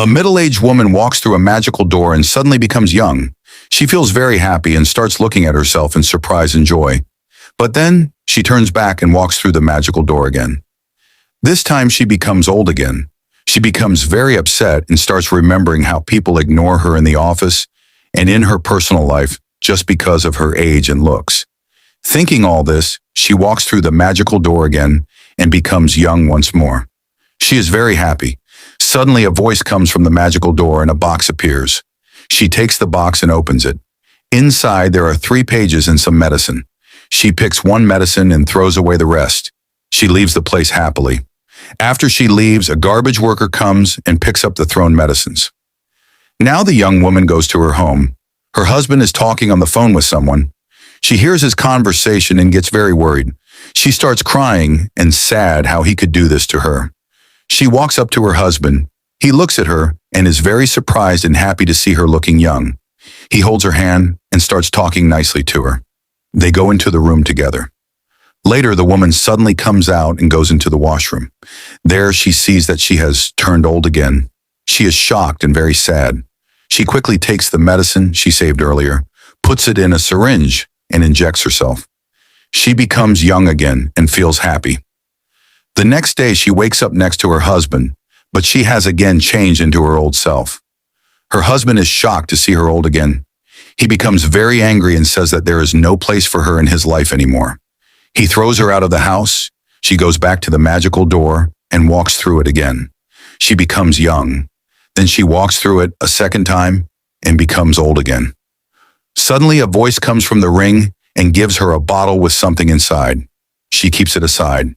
A middle-aged woman walks through a magical door and suddenly becomes young. She feels very happy and starts looking at herself in surprise and joy. But then she turns back and walks through the magical door again. This time she becomes old again. She becomes very upset and starts remembering how people ignore her in the office and in her personal life just because of her age and looks. Thinking all this, she walks through the magical door again and becomes young once more. She is very happy. Suddenly a voice comes from the magical door and a box appears. She takes the box and opens it. Inside there are 3 pages and some medicine. She picks one medicine and throws away the rest. She leaves the place happily. After she leaves, a garbage worker comes and picks up the thrown medicines. Now the young woman goes to her home. Her husband is talking on the phone with someone. She hears his conversation and gets very worried. She starts crying and sad how he could do this to her. She walks up to her husband. He looks at her and is very surprised and happy to see her looking young. He holds her hand and starts talking nicely to her. They go into the room together. Later, the woman suddenly comes out and goes into the washroom. There she sees that she has turned old again. She is shocked and very sad. She quickly takes the medicine she saved earlier, puts it in a syringe, and injects herself. She becomes young again and feels happy. The next day, she wakes up next to her husband, but she has again changed into her old self. Her husband is shocked to see her old again. He becomes very angry and says that there is no place for her in his life anymore. He throws her out of the house. She goes back to the magical door and walks through it again. She becomes young. Then she walks through it a second time and becomes old again. Suddenly a voice comes from the ring and gives her a bottle with something inside. She keeps it aside.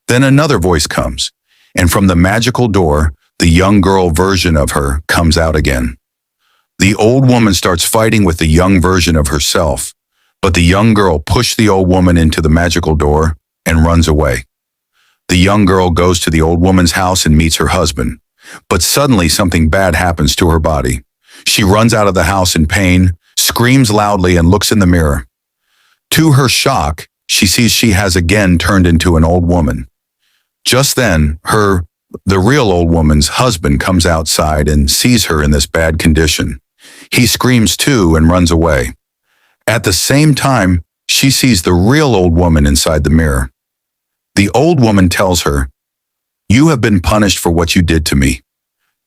Then another voice comes, and from the magical door, the young girl version of her comes out again. The old woman starts fighting with the young version of herself, but the young girl pushed the old woman into the magical door and runs away. The young girl goes to the old woman's house and meets her husband, but suddenly something bad happens to her body. She runs out of the house in pain, screams loudly, and looks in the mirror. To her shock, she sees she has again turned into an old woman. Just then, the real old woman's husband comes outside and sees her in this bad condition. He screams too and runs away. At the same time, she sees the real old woman inside the mirror. The old woman tells her, "You have been punished for what you did to me.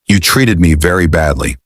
You treated me very badly.